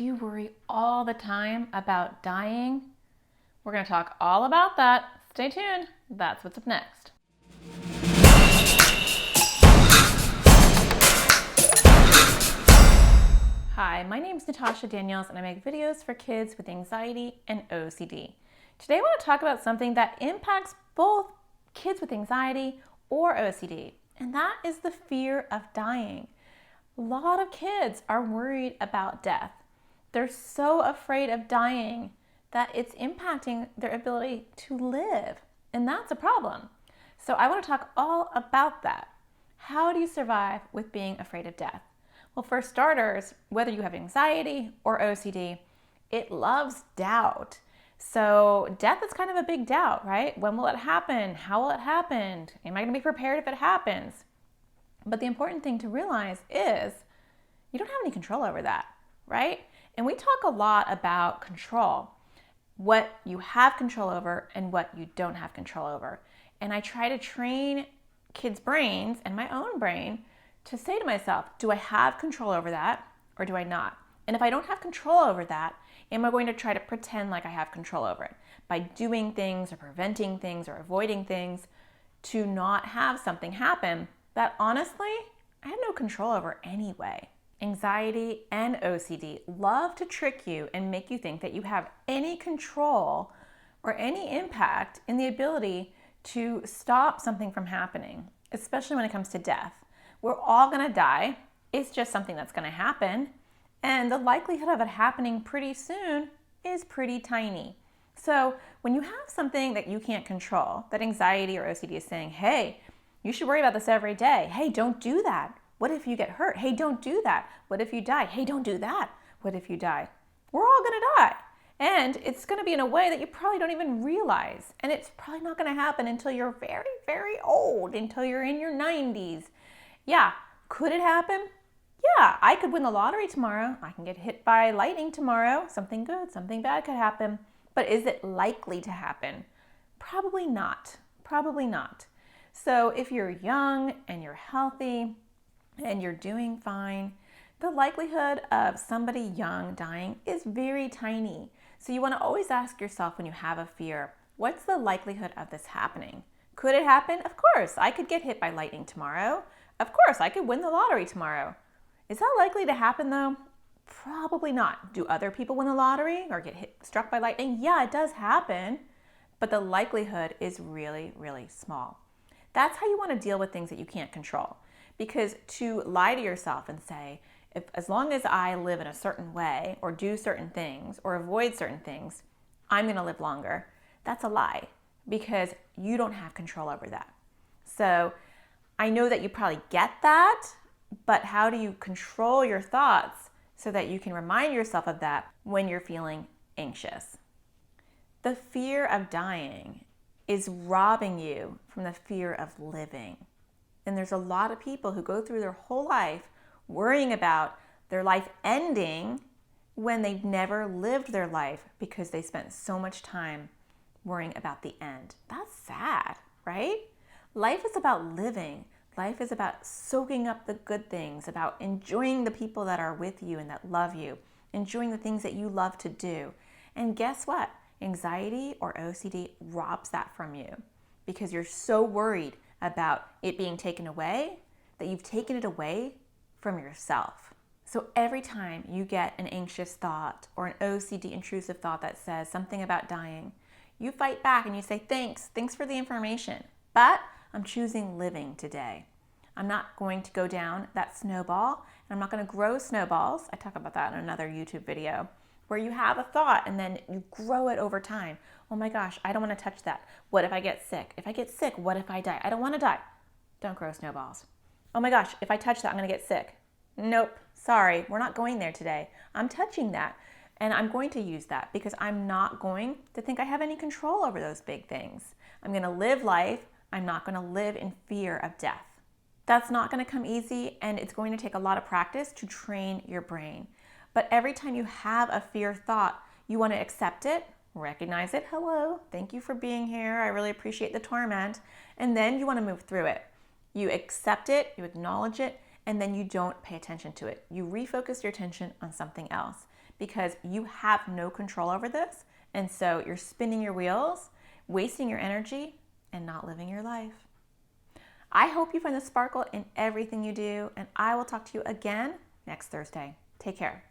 Do you worry all the time about dying? We're going to talk all about that. Stay tuned. That's what's up next. Hi, my name is Natasha Daniels and I make videos for kids with anxiety and OCD. Today I want to talk about something that impacts both kids with anxiety or OCD, and that is the fear of dying. A lot of kids are worried about death. They're so afraid of dying that it's impacting their ability to live, and that's a problem. So I want to talk all about that. How do you survive with being afraid of death? Well, for starters, whether you have anxiety or OCD, it loves doubt. So death is kind of a big doubt, right? When will it happen? How will it happen? Am I going to be prepared if it happens? But the important thing to realize is you don't have any control over that, right? And we talk a lot about control, what you have control over and what you don't have control over. And I try to train kids' brains and my own brain to say to myself, do I have control over that or do I not? And if I don't have control over that, am I going to try to pretend like I have control over it by doing things or preventing things or avoiding things to not have something happen that honestly I have no control over anyway? Anxiety and OCD love to trick you and make you think that you have any control or any impact in the ability to stop something from happening, especially when it comes to death. We're all going to die. It's just something that's going to happen. And the likelihood of it happening pretty soon is pretty tiny. So when you have something that you can't control, that anxiety or OCD is saying, hey, you should worry about this every day. Hey, don't do that. What if you get hurt? Hey, don't do that. What if you die? Hey, don't do that. What if you die? We're all going to die. And it's going to be in a way that you probably don't even realize. And it's probably not going to happen until you're very, very old, until you're in your 90s. Yeah, could it happen? Yeah, I could win the lottery tomorrow. I can get hit by lightning tomorrow. Something good, something bad could happen. But is it likely to happen? Probably not. Probably not. So if you're young and you're healthy and you're doing fine, the likelihood of somebody young dying is very tiny. So you want to always ask yourself when you have a fear, what's the likelihood of this happening? Could it happen? Of course. I could get hit by lightning tomorrow. Of course, I could win the lottery tomorrow. Is that likely to happen though? Probably not. Do other people win the lottery or get struck by lightning? Yeah, it does happen, but the likelihood is really, really small. That's how you want to deal with things that you can't control. Because to lie to yourself and say, as long as I live in a certain way or do certain things or avoid certain things, I'm going to live longer. That's a lie because you don't have control over that. So I know that you probably get that, but how do you control your thoughts so that you can remind yourself of that when you're feeling anxious? The fear of dying is robbing you from the fear of living. And there's a lot of people who go through their whole life worrying about their life ending when they've never lived their life because they spent so much time worrying about the end. That's sad, right? Life is about living. Life is about soaking up the good things, about enjoying the people that are with you and that love you, enjoying the things that you love to do. And guess what? Anxiety or OCD robs that from you because you're so worried about it being taken away that you've taken it away from yourself. So every time you get an anxious thought or an OCD intrusive thought that says something about dying, you fight back and you say, thanks for the information, but I'm choosing living today. I'm not going to go down that snowball and I'm not going to grow snowballs. I talk about that in another YouTube video where you have a thought and then you grow it over time. Oh my gosh, I don't want to touch that. What if I get sick? If I get sick, what if I die? I don't want to die. Don't grow snowballs. Oh my gosh, if I touch that, I'm going to get sick. Nope, sorry, we're not going there today. I'm touching that and I'm going to use that because I'm not going to think I have any control over those big things. I'm going to live life. I'm not going to live in fear of death. That's not going to come easy and it's going to take a lot of practice to train your brain. But every time you have a fear thought, you want to accept it, recognize it. Hello, thank you for being here. I really appreciate the torment. And then you want to move through it. You accept it, you acknowledge it, and then you don't pay attention to it. You refocus your attention on something else because you have no control over this. And so you're spinning your wheels, wasting your energy, and not living your life. I hope you find the sparkle in everything you do, and I will talk to you again next Thursday. Take care.